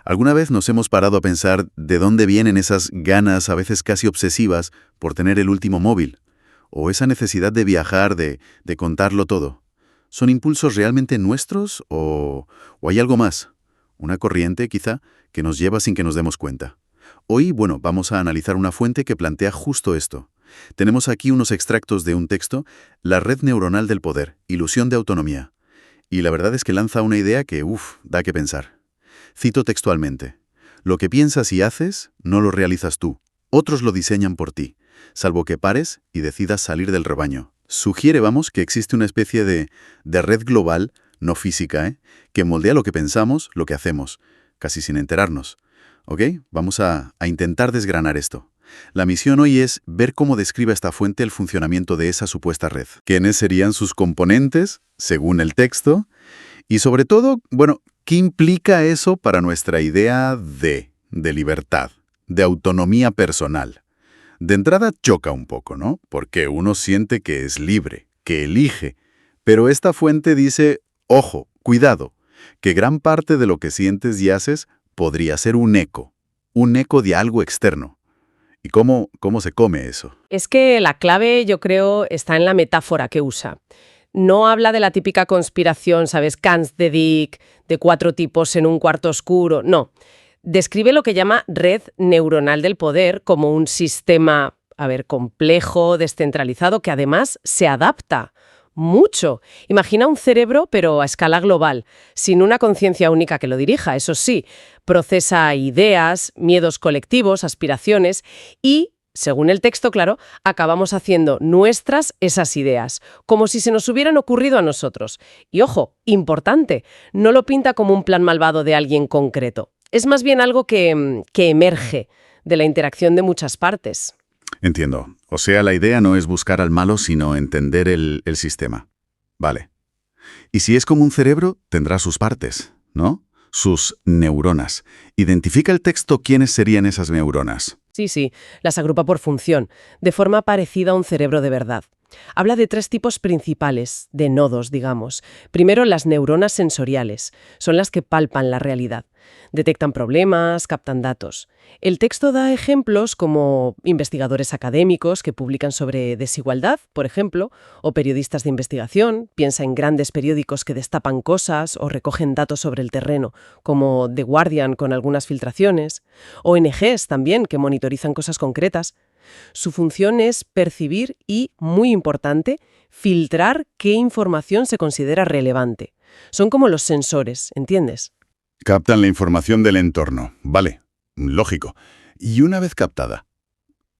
¿Alguna vez nos hemos parado a pensar de dónde vienen esas ganas, a veces casi obsesivas, por tener el último móvil? ¿O esa necesidad de viajar, de contarlo todo? ¿Son impulsos realmente nuestros o hay algo más? ¿Una corriente, quizá, que nos lleva sin que nos demos cuenta? Hoy, bueno, vamos a analizar una fuente que plantea justo esto. Tenemos aquí unos extractos de un texto, La red neuronal del poder, ilusión de autonomía. Y la verdad es que lanza una idea que, da que pensar. Cito textualmente. Lo que piensas y haces, no lo realizas tú. Otros lo diseñan por ti, salvo que pares y decidas salir del rebaño. Sugiere, vamos, que existe una especie de red global, no física, que moldea lo que pensamos, lo que hacemos, casi sin enterarnos. ¿Ok? Vamos a intentar desgranar esto. La misión hoy es ver cómo describe esta fuente el funcionamiento de esa supuesta red. ¿Quiénes serían sus componentes, según el texto? Y sobre todo, bueno, ¿qué implica eso para nuestra idea de libertad, de autonomía personal? De entrada choca un poco, ¿no? Porque uno siente que es libre, que elige. Pero esta fuente dice, ojo, cuidado, que gran parte de lo que sientes y haces podría ser un eco de algo externo. ¿Y cómo se come eso? Es que la clave, yo creo, está en la metáfora que usa. No habla de la típica conspiración, ¿sabes? Kants de Dick, de 4 tipos en un cuarto oscuro. No. Describe lo que llama red neuronal del poder como un sistema, complejo, descentralizado, que además se adapta mucho. Imagina un cerebro, pero a escala global, sin una conciencia única que lo dirija, eso sí. Procesa ideas, miedos colectivos, aspiraciones y, según el texto, claro, acabamos haciendo nuestras esas ideas, como si se nos hubieran ocurrido a nosotros. Y ojo, importante, no lo pinta como un plan malvado de alguien concreto. Es más bien algo que emerge de la interacción de muchas partes. Entiendo. O sea, la idea no es buscar al malo, sino entender el sistema. Vale. Y si es como un cerebro, tendrá sus partes, ¿no? Sus neuronas. ¿Identifica el texto quiénes serían esas neuronas? Sí, las agrupa por función, de forma parecida a un cerebro de verdad. Habla de 3 tipos principales, de nodos, digamos. Primero, las neuronas sensoriales. Son las que palpan la realidad. Detectan problemas, captan datos. El texto da ejemplos como investigadores académicos que publican sobre desigualdad, por ejemplo, o periodistas de investigación. Piensa en grandes periódicos que destapan cosas o recogen datos sobre el terreno, como The Guardian con algunas filtraciones. ONGs también, que monitorizan cosas concretas. Su función es percibir y, muy importante, filtrar qué información se considera relevante. Son como los sensores, ¿entiendes? Captan la información del entorno. Vale, lógico. Y una vez captada,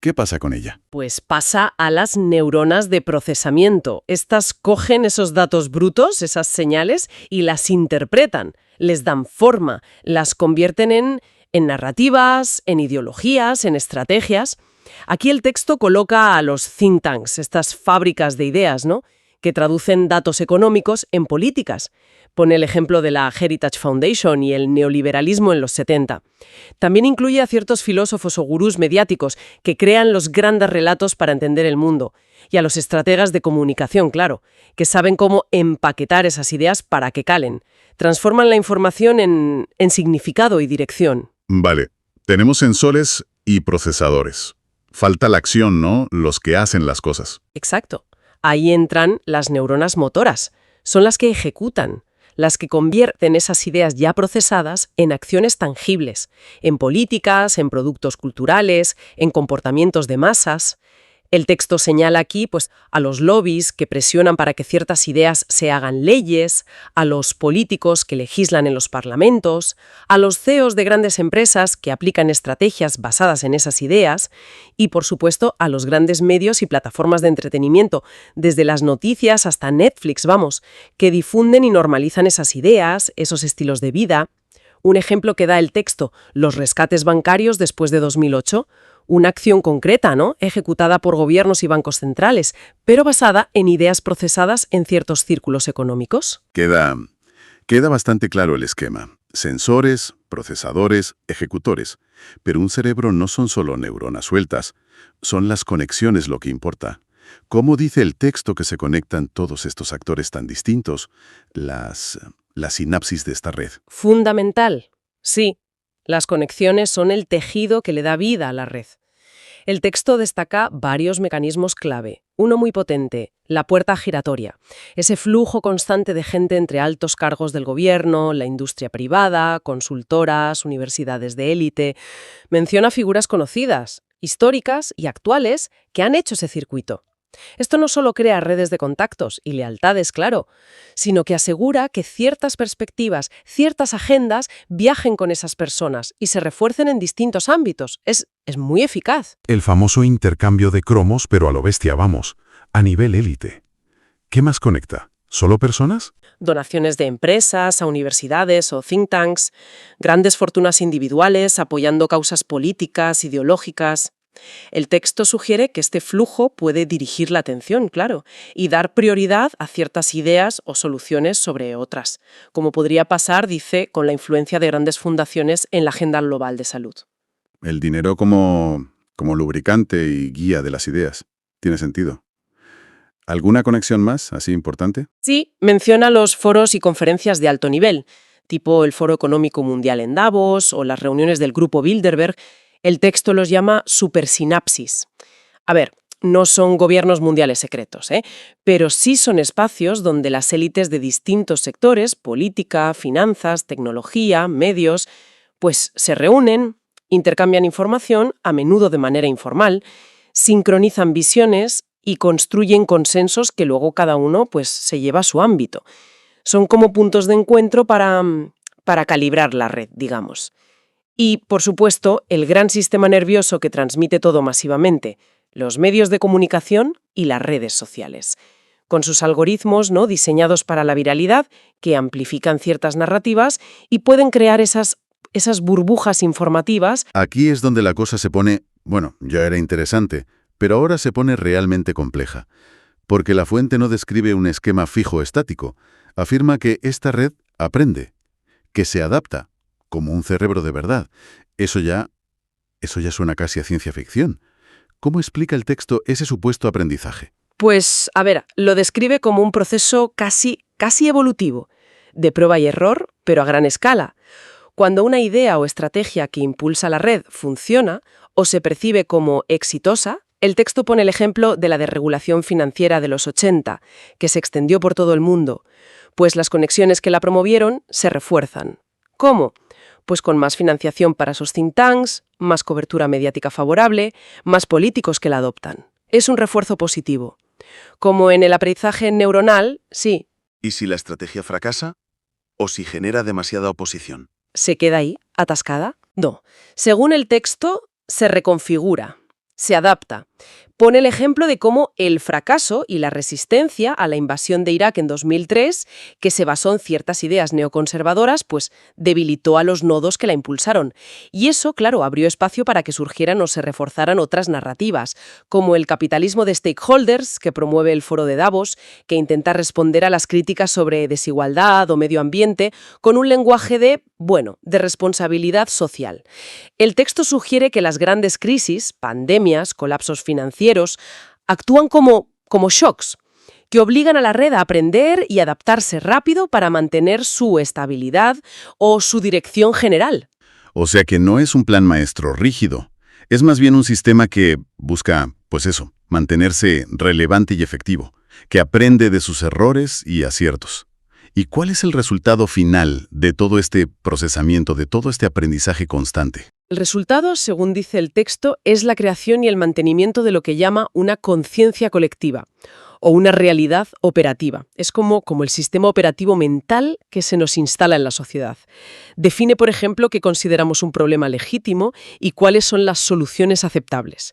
¿qué pasa con ella? Pues pasa a las neuronas de procesamiento. Estas cogen esos datos brutos, esas señales, y las interpretan, les dan forma, las convierten en narrativas, en ideologías, en estrategias. Aquí el texto coloca a los think tanks, estas fábricas de ideas, ¿no?, que traducen datos económicos en políticas. Pone el ejemplo de la Heritage Foundation y el neoliberalismo en los 70. También incluye a ciertos filósofos o gurús mediáticos que crean los grandes relatos para entender el mundo. Y a los estrategas de comunicación, claro, que saben cómo empaquetar esas ideas para que calen. Transforman la información en significado y dirección. Vale, tenemos sensores y procesadores. Falta la acción, ¿no? Los que hacen las cosas. Exacto. Ahí entran las neuronas motoras. Son las que ejecutan, las que convierten esas ideas ya procesadas en acciones tangibles, en políticas, en productos culturales, en comportamientos de masas. El texto señala aquí a los lobbies que presionan para que ciertas ideas se hagan leyes, a los políticos que legislan en los parlamentos, a los CEOs de grandes empresas que aplican estrategias basadas en esas ideas y, por supuesto, a los grandes medios y plataformas de entretenimiento, desde las noticias hasta Netflix, que difunden y normalizan esas ideas, esos estilos de vida. Un ejemplo que da el texto, los rescates bancarios después de 2008, una acción concreta, ¿no?, ejecutada por gobiernos y bancos centrales, pero basada en ideas procesadas en ciertos círculos económicos. Queda bastante claro el esquema. Sensores, procesadores, ejecutores. Pero un cerebro no son solo neuronas sueltas, son las conexiones lo que importa. ¿Cómo dice el texto que se conectan todos estos actores tan distintos? La sinapsis de esta red. Fundamental, sí. Las conexiones son el tejido que le da vida a la red. El texto destaca varios mecanismos clave. Uno muy potente, la puerta giratoria. Ese flujo constante de gente entre altos cargos del gobierno, la industria privada, consultoras, universidades de élite. Menciona figuras conocidas, históricas y actuales que han hecho ese circuito. Esto no solo crea redes de contactos y lealtades, claro, sino que asegura que ciertas perspectivas, ciertas agendas viajen con esas personas y se refuercen en distintos ámbitos. Es muy eficaz. El famoso intercambio de cromos, pero a lo bestia, vamos, a nivel élite. ¿Qué más conecta? ¿Solo personas? Donaciones de empresas a universidades o think tanks, grandes fortunas individuales apoyando causas políticas, ideológicas. El texto sugiere que este flujo puede dirigir la atención, claro, y dar prioridad a ciertas ideas o soluciones sobre otras, como podría pasar, dice, con la influencia de grandes fundaciones en la agenda global de salud. El dinero como lubricante y guía de las ideas. Tiene sentido. ¿Alguna conexión más, así importante? Sí, menciona los foros y conferencias de alto nivel, tipo el Foro Económico Mundial en Davos o las reuniones del Grupo Bilderberg. El texto los llama supersinapsis. A ver, no son gobiernos mundiales secretos, pero sí son espacios donde las élites de distintos sectores, política, finanzas, tecnología, medios, pues se reúnen, intercambian información, a menudo de manera informal, sincronizan visiones y construyen consensos que luego cada uno pues, se lleva a su ámbito. Son como puntos de encuentro para calibrar la red, digamos. Y, por supuesto, el gran sistema nervioso que transmite todo masivamente, los medios de comunicación y las redes sociales, con sus algoritmos, ¿no?, diseñados para la viralidad, que amplifican ciertas narrativas y pueden crear esas burbujas informativas. Aquí es donde la cosa se pone, ya era interesante, pero ahora se pone realmente compleja, porque la fuente no describe un esquema fijo estático, afirma que esta red aprende, que se adapta, como un cerebro de verdad. Eso ya suena casi a ciencia ficción. ¿Cómo explica el texto ese supuesto aprendizaje? Pues, a ver, lo describe como un proceso casi evolutivo, de prueba y error, pero a gran escala. Cuando una idea o estrategia que impulsa la red funciona o se percibe como exitosa, el texto pone el ejemplo de la desregulación financiera de los 80, que se extendió por todo el mundo, pues las conexiones que la promovieron se refuerzan. ¿Cómo? Pues con más financiación para sus think tanks, más cobertura mediática favorable, más políticos que la adoptan. Es un refuerzo positivo. Como en el aprendizaje neuronal, sí. ¿Y si la estrategia fracasa? ¿O si genera demasiada oposición? ¿Se queda ahí, atascada? No. Según el texto, se reconfigura, se adapta. Pone el ejemplo de cómo el fracaso y la resistencia a la invasión de Irak en 2003, que se basó en ciertas ideas neoconservadoras, pues debilitó a los nodos que la impulsaron. Y eso, claro, abrió espacio para que surgieran o se reforzaran otras narrativas, como el capitalismo de stakeholders, que promueve el Foro de Davos, que intenta responder a las críticas sobre desigualdad o medio ambiente con un lenguaje de responsabilidad social. El texto sugiere que las grandes crisis, pandemias, colapsos financieros, actúan como shocks, que obligan a la red a aprender y adaptarse rápido para mantener su estabilidad o su dirección general. O sea que no es un plan maestro rígido, es más bien un sistema que busca, mantenerse relevante y efectivo, que aprende de sus errores y aciertos. ¿Y cuál es el resultado final de todo este procesamiento, de todo este aprendizaje constante? El resultado, según dice el texto, es la creación y el mantenimiento de lo que llama una conciencia colectiva o una realidad operativa. Es como el sistema operativo mental que se nos instala en la sociedad. Define, por ejemplo, qué consideramos un problema legítimo y cuáles son las soluciones aceptables.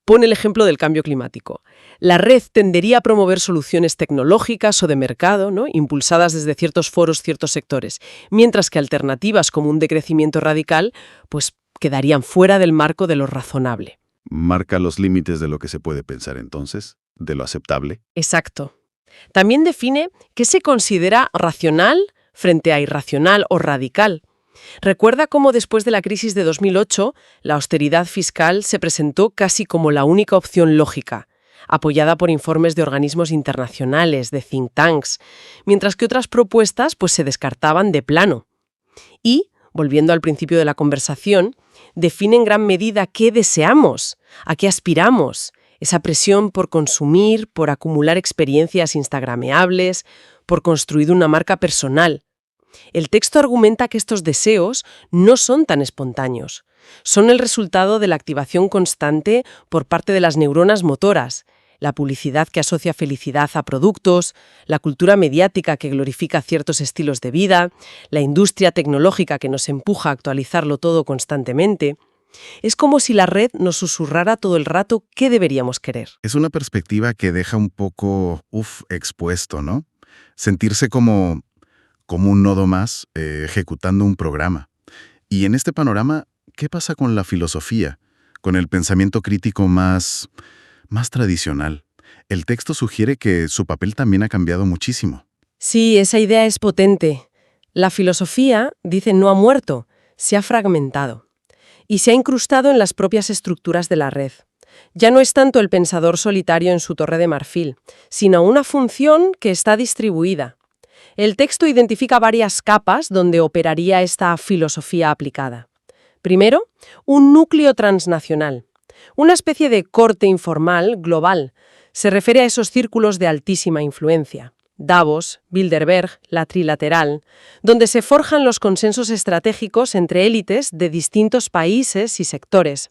Pone el ejemplo del cambio climático. La red tendería a promover soluciones tecnológicas o de mercado, ¿no?, impulsadas desde ciertos foros, ciertos sectores, mientras que alternativas como un decrecimiento radical, pues quedarían fuera del marco de lo razonable. Marca los límites de lo que se puede pensar entonces, de lo aceptable. Exacto. También define qué se considera racional frente a irracional o radical. Recuerda cómo después de la crisis de 2008, la austeridad fiscal se presentó casi como la única opción lógica, apoyada por informes de organismos internacionales, de think tanks, mientras que otras propuestas se descartaban de plano. Y, volviendo al principio de la conversación, define en gran medida qué deseamos, a qué aspiramos. Esa presión por consumir, por acumular experiencias instagrameables, por construir una marca personal. El texto argumenta que estos deseos no son tan espontáneos. Son el resultado de la activación constante por parte de las neuronas motoras, la publicidad que asocia felicidad a productos, la cultura mediática que glorifica ciertos estilos de vida, la industria tecnológica que nos empuja a actualizarlo todo constantemente. Es como si la red nos susurrara todo el rato qué deberíamos querer. Es una perspectiva que deja un poco, expuesto, ¿no? Sentirse como un nodo más ejecutando un programa. Y en este panorama, ¿qué pasa con la filosofía? Con el pensamiento crítico más tradicional. El texto sugiere que su papel también ha cambiado muchísimo. Sí, esa idea es potente. La filosofía, dice, no ha muerto, se ha fragmentado. Y se ha incrustado en las propias estructuras de la red. Ya no es tanto el pensador solitario en su torre de marfil, sino una función que está distribuida. El texto identifica varias capas donde operaría esta filosofía aplicada. Primero, un núcleo transnacional. Una especie de corte informal global. Se refiere a esos círculos de altísima influencia. Davos, Bilderberg, la Trilateral, donde se forjan los consensos estratégicos entre élites de distintos países y sectores.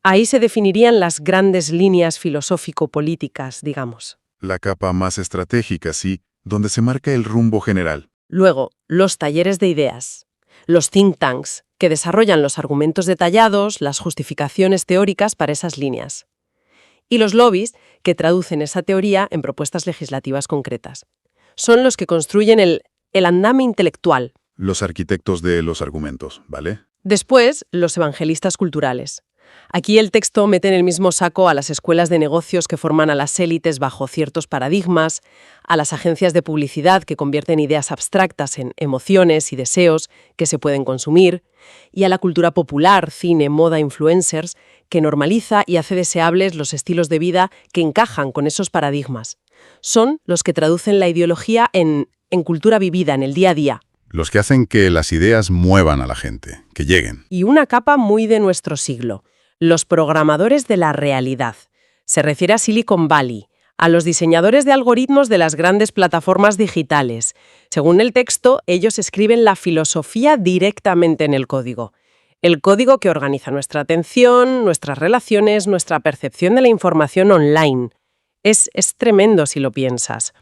Ahí se definirían las grandes líneas filosófico-políticas, digamos. La capa más estratégica, sí, donde se marca el rumbo general. Luego, los talleres de ideas. Los think tanks, que desarrollan los argumentos detallados, las justificaciones teóricas para esas líneas. Y los lobbies, que traducen esa teoría en propuestas legislativas concretas. Son los que construyen el andame intelectual. Los arquitectos de los argumentos, ¿vale? Después, los evangelistas culturales. Aquí el texto mete en el mismo saco a las escuelas de negocios que forman a las élites bajo ciertos paradigmas, a las agencias de publicidad que convierten ideas abstractas en emociones y deseos que se pueden consumir, y a la cultura popular, cine, moda, influencers, que normaliza y hace deseables los estilos de vida que encajan con esos paradigmas. Son los que traducen la ideología en cultura vivida, en el día a día. Los que hacen que las ideas muevan a la gente, que lleguen. Y una capa muy de nuestro siglo. Los programadores de la realidad. Se refiere a Silicon Valley, a los diseñadores de algoritmos de las grandes plataformas digitales. Según el texto, ellos escriben la filosofía directamente en el código. El código que organiza nuestra atención, nuestras relaciones, nuestra percepción de la información online. Es tremendo si lo piensas.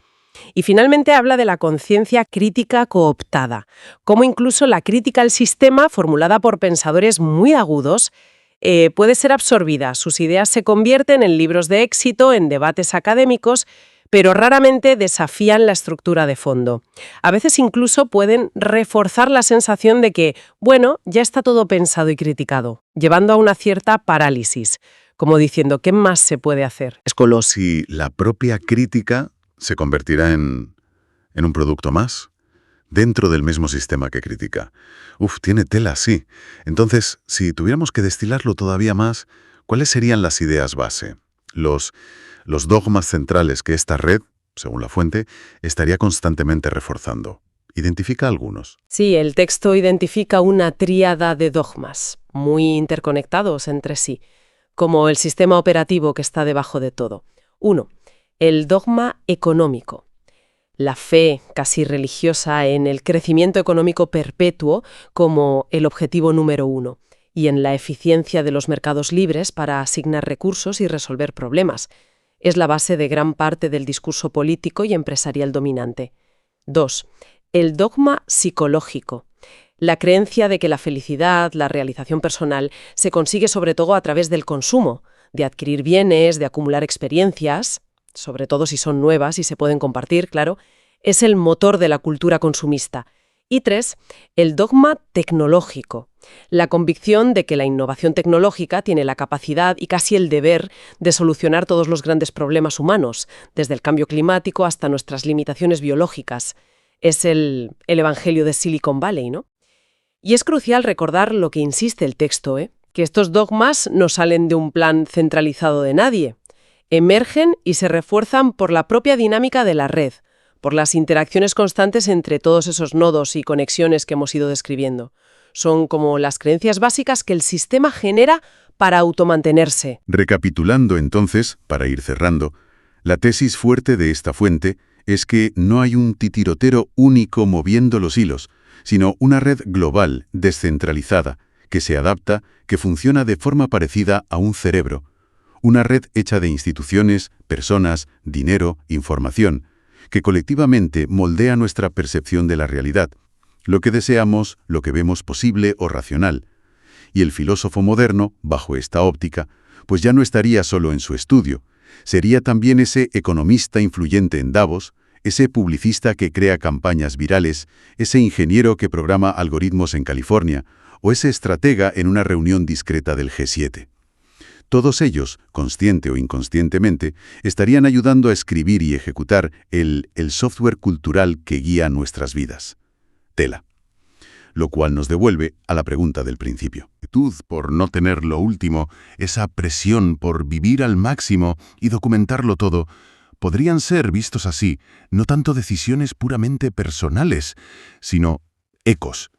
Y finalmente habla de la conciencia crítica cooptada, como incluso la crítica al sistema formulada por pensadores muy agudos puede ser absorbida. Sus ideas se convierten en libros de éxito, en debates académicos, pero raramente desafían la estructura de fondo. A veces incluso pueden reforzar la sensación de que, bueno, ya está todo pensado y criticado, llevando a una cierta parálisis, como diciendo, ¿qué más se puede hacer? Es como si la propia crítica se convertirá en un producto más, dentro del mismo sistema que critica. Tiene tela, sí. Entonces, si tuviéramos que destilarlo todavía más, ¿cuáles serían las ideas base? Los dogmas centrales que esta red, según la fuente, estaría constantemente reforzando. ¿Identifica algunos? Sí, el texto identifica una tríada de dogmas, muy interconectados entre sí, como el sistema operativo que está debajo de todo. 1. El dogma económico. La fe casi religiosa en el crecimiento económico perpetuo como el objetivo número 1 y en la eficiencia de los mercados libres para asignar recursos y resolver problemas. Es la base de gran parte del discurso político y empresarial dominante. 2. El dogma psicológico. La creencia de que la felicidad, la realización personal, se consigue sobre todo a través del consumo, de adquirir bienes, de acumular experiencias, sobre todo si son nuevas y se pueden compartir, claro, es el motor de la cultura consumista. Y 3, el dogma tecnológico. La convicción de que la innovación tecnológica tiene la capacidad y casi el deber de solucionar todos los grandes problemas humanos, desde el cambio climático hasta nuestras limitaciones biológicas. Es el evangelio de Silicon Valley, ¿no? Y es crucial recordar lo que insiste el texto, que estos dogmas no salen de un plan centralizado de nadie. Emergen y se refuerzan por la propia dinámica de la red, por las interacciones constantes entre todos esos nodos y conexiones que hemos ido describiendo. Son como las creencias básicas que el sistema genera para automantenerse. Recapitulando entonces, para ir cerrando, la tesis fuerte de esta fuente es que no hay un titirotero único moviendo los hilos, sino una red global, descentralizada, que se adapta, que funciona de forma parecida a un cerebro. Una red hecha de instituciones, personas, dinero, información, que colectivamente moldea nuestra percepción de la realidad, lo que deseamos, lo que vemos posible o racional. Y el filósofo moderno, bajo esta óptica, pues ya no estaría solo en su estudio, sería también ese economista influyente en Davos, ese publicista que crea campañas virales, ese ingeniero que programa algoritmos en California, o ese estratega en una reunión discreta del G7. Todos ellos, consciente o inconscientemente, estarían ayudando a escribir y ejecutar el software cultural que guía nuestras vidas. Tela. Lo cual nos devuelve a la pregunta del principio. Por no tener lo último, esa presión por vivir al máximo y documentarlo todo, podrían ser vistos así, no tanto decisiones puramente personales, sino ecos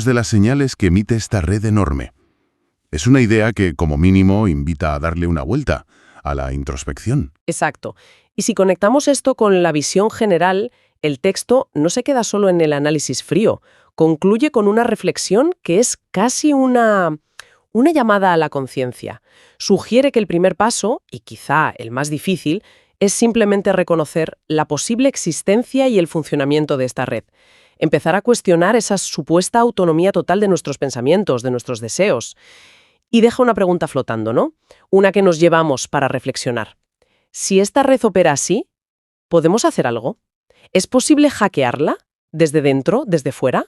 de las señales que emite esta red enorme. Es una idea que, como mínimo, invita a darle una vuelta a la introspección. Exacto. Y si conectamos esto con la visión general, el texto no se queda solo en el análisis frío, concluye con una reflexión que es casi una llamada a la conciencia. Sugiere que el primer paso, y quizá el más difícil, es simplemente reconocer la posible existencia y el funcionamiento de esta red. Empezar a cuestionar esa supuesta autonomía total de nuestros pensamientos, de nuestros deseos. Y deja una pregunta flotando, ¿no? Una que nos llevamos para reflexionar. Si esta red opera así, ¿podemos hacer algo? ¿Es posible hackearla? ¿Desde dentro? ¿Desde fuera?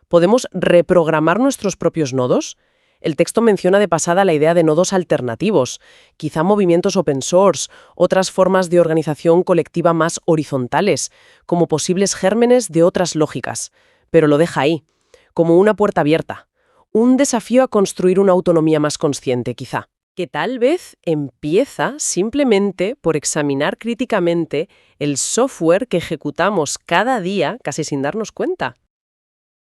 ¿Podemos reprogramar nuestros propios nodos? El texto menciona de pasada la idea de nodos alternativos, quizá movimientos open source, otras formas de organización colectiva más horizontales, como posibles gérmenes de otras lógicas. Pero lo deja ahí, como una puerta abierta. Un desafío a construir una autonomía más consciente, quizá, que tal vez empieza simplemente por examinar críticamente el software que ejecutamos cada día, casi sin darnos cuenta.